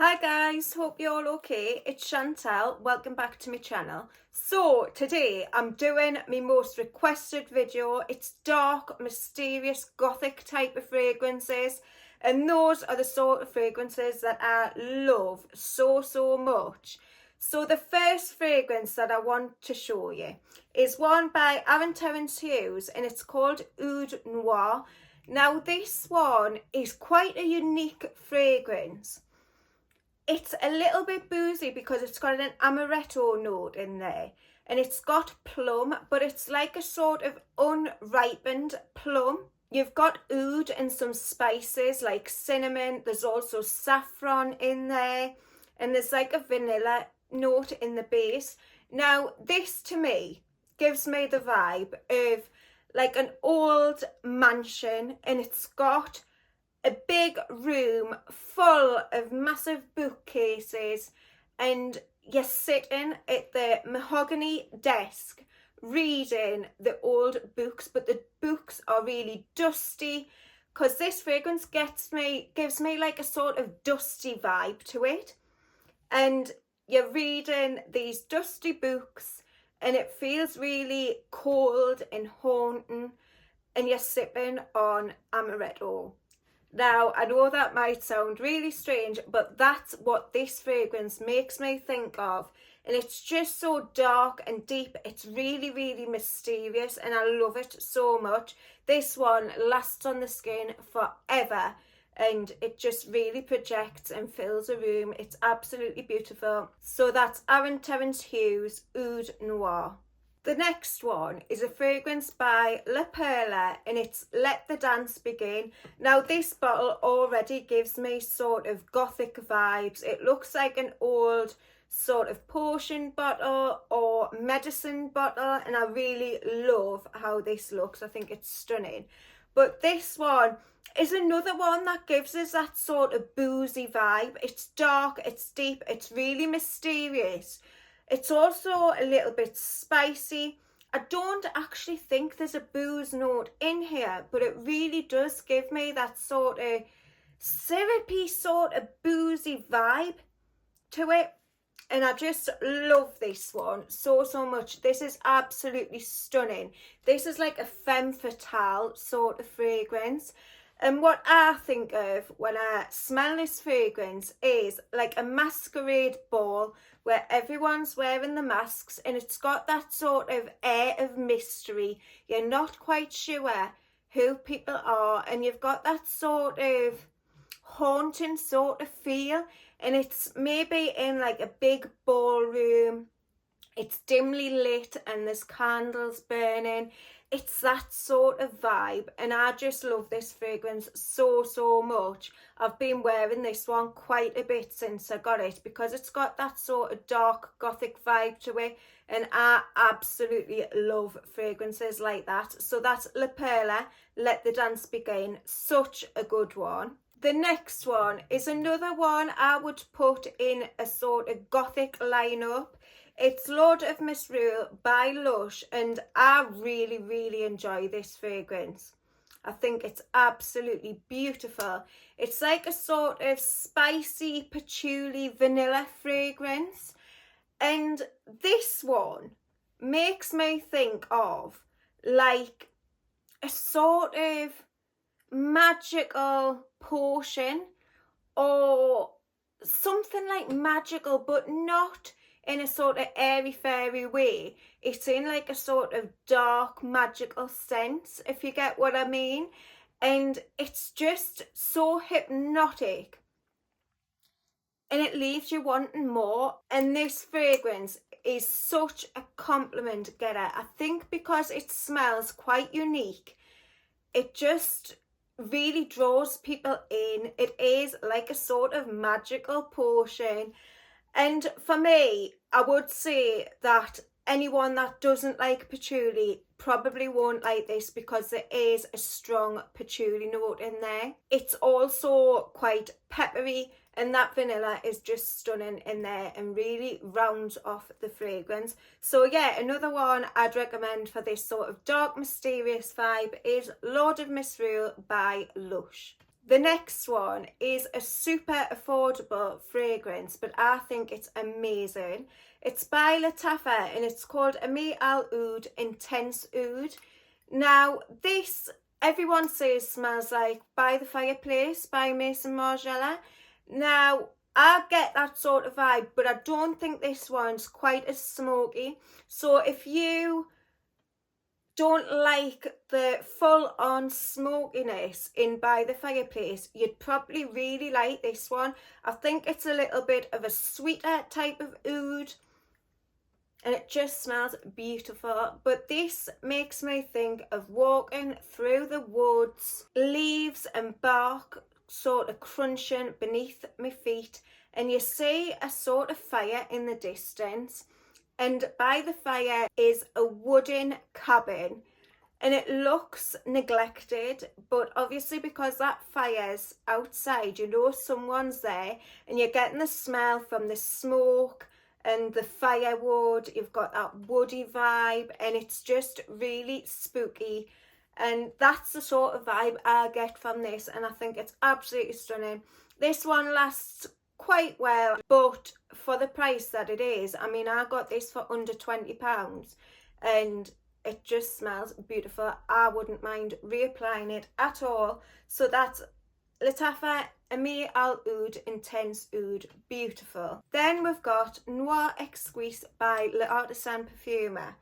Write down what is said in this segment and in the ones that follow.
Hi guys, hope you're all okay. It's Chantel, welcome back to my channel. So today I'm doing my most requested video. It's dark, mysterious, gothic type of fragrances, and those are the sort of fragrances that I love so much. So the first fragrance that I want to show you is one by ATH Hughes, and it's called Oud Noir. Now this one is quite a unique fragrance. It's a little bit boozy because it's got an amaretto note in there, and it's got plum, but it's like a sort of unripened plum. You've got oud and some spices like cinnamon. There's also saffron in there, and there's like a vanilla note in the base. Now this to me gives me the vibe of like an old mansion, and it's got a big room full of massive bookcases, and you're sitting at the mahogany desk reading the old books, but the books are really dusty because this fragrance gives me like a sort of dusty vibe to it, and you're reading these dusty books and it feels really cold and haunting, and you're sipping on amaretto. Now, I know that might sound really strange, but that's what this fragrance makes me think of. And it's just so dark and deep. It's really mysterious, and I love it so much. This one lasts on the skin forever, and it just really projects and fills a room. It's absolutely beautiful. So that's ATH Hughes Oud Noir. The next one is a fragrance by Perla, and it's Let the Dance Begin. Now this bottle already gives me sort of gothic vibes. It looks like an old sort of potion bottle or medicine bottle, and I really love how this looks. I think it's stunning. But this one is another one that gives us that sort of boozy vibe. It's dark, it's deep, it's really mysterious. It's also a little bit spicy. I don't actually think there's a booze note in here, but it really does give me that sort of syrupy, sort of boozy vibe to it. And I just love this one so much. This is absolutely stunning. This is like a femme fatale sort of fragrance. And what I think of when I smell this fragrance is like a masquerade ball where everyone's wearing the masks, and it's got that sort of air of mystery. You're not quite sure who people are, and you've got that sort of haunting sort of feel, and it's maybe in like a big ballroom. It's dimly lit and there's candles burning. It's that sort of vibe, and I just love this fragrance so much. I've been wearing this one quite a bit since I got it because it's got that sort of dark gothic vibe to it, and I absolutely love fragrances like that. So that's La Perla, Let the Dance Begin. Such a good one. The next one is another one I would put in a sort of gothic lineup. It's Lord of Misrule by Lush, and I really enjoy this fragrance. I think it's absolutely beautiful. It's like a sort of spicy patchouli vanilla fragrance, and this one makes me think of like a sort of magical potion or something like magical, but not in a sort of airy fairy way. It's in like a sort of dark magical sense, if you get what I mean. And it's just so hypnotic, and it leaves you wanting more. And this fragrance is such a compliment getter. I think because it smells quite unique, it just really draws people in. It is like a sort of magical potion. And for me, I would say that anyone that doesn't like patchouli probably won't like this because there is a strong patchouli note in there. It's also quite peppery, and that vanilla is just stunning in there and really rounds off the fragrance. So yeah, another one I'd recommend for this sort of dark mysterious vibe is Lord of Misrule by Lush. The next one is a super affordable fragrance, but I think it's amazing. It's by Lattafa and it's called Ameer Oud Intense Oud. Now, this everyone says smells like By the Fireplace by Mason Margiela. Now, I get that sort of vibe, but I don't think this one's quite as smoky. So if you don't like the full-on smokiness in By the Fireplace, you'd probably really like this one. I think it's a little bit of a sweeter type of oud, and it just smells beautiful. But this makes me think of walking through the woods, leaves and bark sort of crunching beneath my feet, and you see a sort of fire in the distance, and by the fire is a wooden cabin, and it looks neglected, but obviously because that fire's outside, you know someone's there, and you're getting the smell from the smoke and the firewood. You've got that woody vibe, and it's just really spooky, and that's the sort of vibe I get from this, and I think it's absolutely stunning. This one lasts quite well, but for the price that it is, I mean, I got this for under £20 and it just smells beautiful. I wouldn't mind reapplying it at all. So that's Lattafa Ameer Oud Intense Oud, beautiful. Then we've got Noire Exquis by L'artisan Perfumer.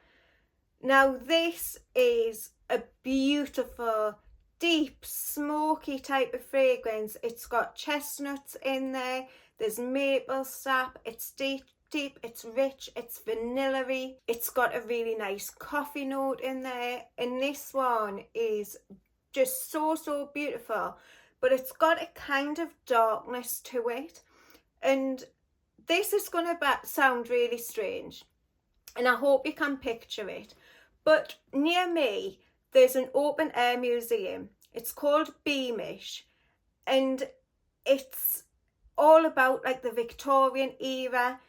Now this is a beautiful, deep, smoky type of fragrance. It's got chestnuts in there, there's maple sap, it's deep, it's rich, it's vanilla-y, it's got a really nice coffee note in there, and this one is just so beautiful, but it's got a kind of darkness to it, and this is going to sound really strange, and I hope you can picture it, but near me there's an open air museum. It's called Beamish, and it's all about like the Victorian era,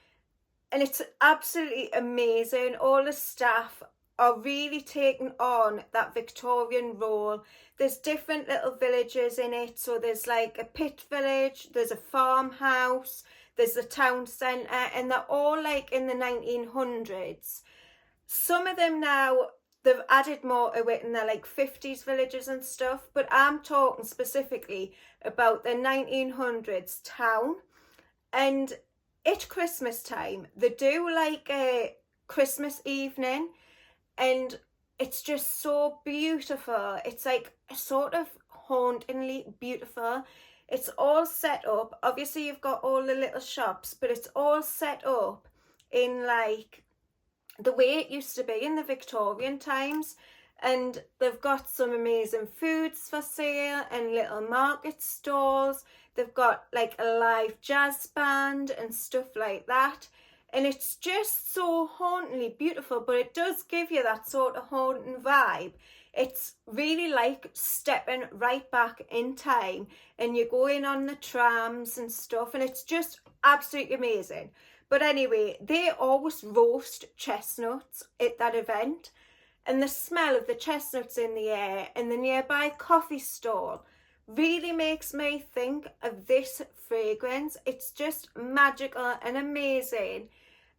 and it's absolutely amazing. All the staff are really taking on that Victorian role. There's different little villages in it, so there's like a pit village, there's a farmhouse, there's the town centre, and they're all like in the 1900s. Some of them now, they've added more to it and they're like 50s villages and stuff, but I'm talking specifically about the 1900s town. And at Christmas time, they do like a Christmas evening, and it's just so beautiful. It's like sort of hauntingly beautiful. It's all set up. Obviously, you've got all the little shops, but it's all set up in like the way it used to be in the Victorian times, and they've got some amazing foods for sale and little market stalls. They've got like a live jazz band and stuff like that, and it's just so hauntingly beautiful, but it does give you that sort of haunting vibe. It's really like stepping right back in time, and you're going on the trams and stuff, and it's just absolutely amazing. But anyway, they always roast chestnuts at that event, and the smell of the chestnuts in the air and the nearby coffee stall really makes me think of this fragrance. It's just magical and amazing,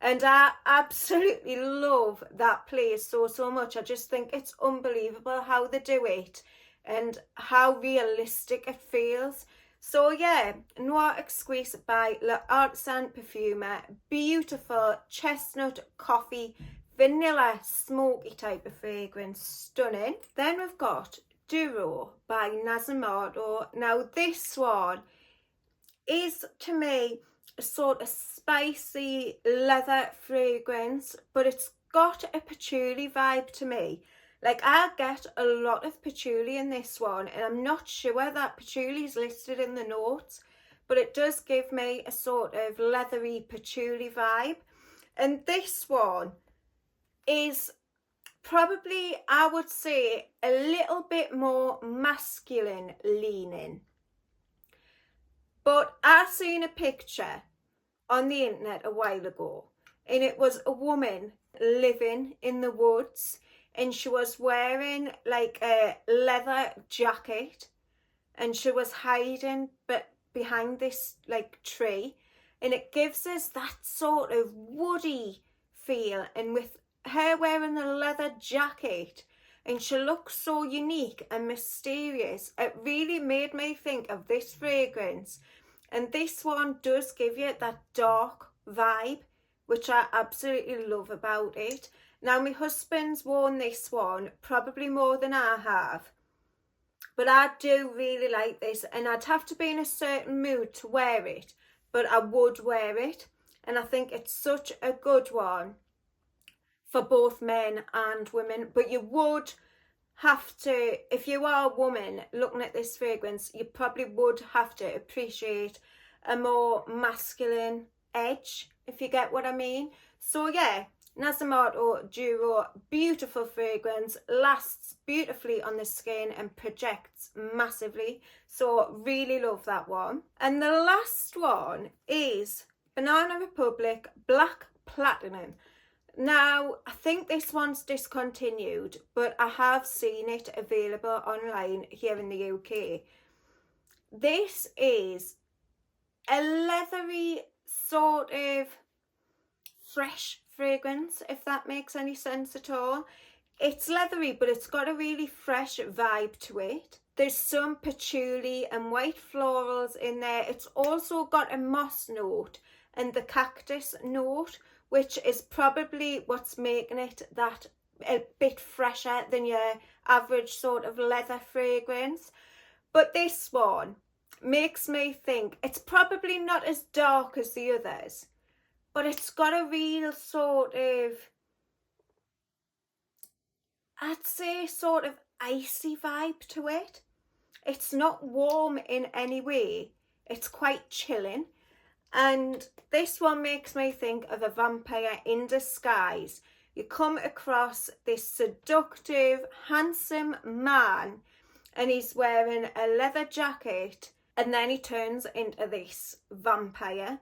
and I absolutely love that place so much. I just think it's unbelievable how they do it and how realistic it feels. So yeah, Noire Exquis by L'Artisan Perfumer. Beautiful chestnut, coffee, vanilla, smoky type of fragrance. Stunning. Then we've got Duro by Nasomatto. Now this one is to me a sort of spicy leather fragrance, but it's got a patchouli vibe to me. Like, I get a lot of patchouli in this one, and I'm not sure that patchouli is listed in the notes, but it does give me a sort of leathery patchouli vibe. And this one is probably, I would say, a little bit more masculine leaning. But I seen a picture on the internet a while ago, and it was a woman living in the woods, and she was wearing like a leather jacket, and she was hiding but behind this like tree, and it gives us that sort of woody feel, and with her wearing a leather jacket and she looks so unique and mysterious, it really made me think of this fragrance. And this one does give you that dark vibe, which I absolutely love about it. Now, my husband's worn this one probably more than I have, but I do really like this, and I'd have to be in a certain mood to wear it, but I would wear it. And I think it's such a good one for both men and women. But you would have to, if you are a woman looking at this fragrance, you probably would have to appreciate a more masculine edge, if you get what I mean. So yeah, Nasomatto Duro, beautiful fragrance, lasts beautifully on the skin and projects massively. So really love that one. And the last one is Banana Republic Black Platinum. Now, I think this one's discontinued, but I have seen it available online here in the UK. This is a leathery sort of fresh fragrance, if that makes any sense at all. It's leathery, but it's got a really fresh vibe to it. There's some patchouli and white florals in there. It's also got a moss note and the cactus note, which is probably what's making it that a bit fresher than your average sort of leather fragrance. But this one makes me think it's probably not as dark as the others, but it's got a real sort of, I'd say, sort of icy vibe to it. It's not warm in any way. It's quite chilling. And this one makes me think of a vampire in disguise. You come across this seductive, handsome man, and he's wearing a leather jacket, and then he turns into this vampire.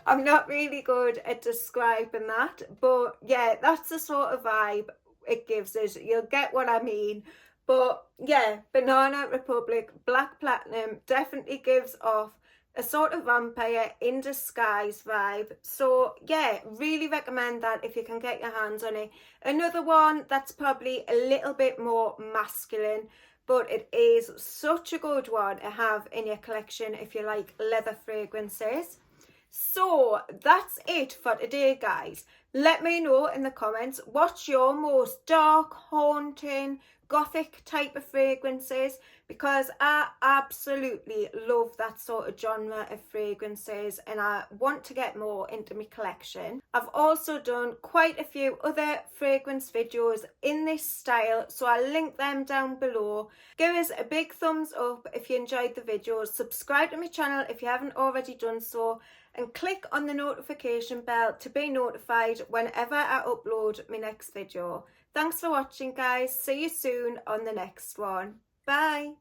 I'm not really good at describing that, but yeah, that's the sort of vibe it gives us. You'll get what I mean. But yeah, Banana Republic Black Platinum definitely gives off a sort of vampire in disguise vibe. So yeah, really recommend that if you can get your hands on it. Another one that's probably a little bit more masculine, but it is such a good one to have in your collection if you like leather fragrances. So that's it for today, guys. Let me know in the comments what's your most dark, haunting, gothic type of fragrances, because I absolutely love that sort of genre of fragrances and I want to get more into my collection. I've also done quite a few other fragrance videos in this style, so I'll link them down below. Give us a big thumbs up if you enjoyed the video, subscribe to my channel if you haven't already done so, and click on the notification bell to be notified whenever I upload my next video. Thanks for watching, guys. See you soon on the next one. Bye.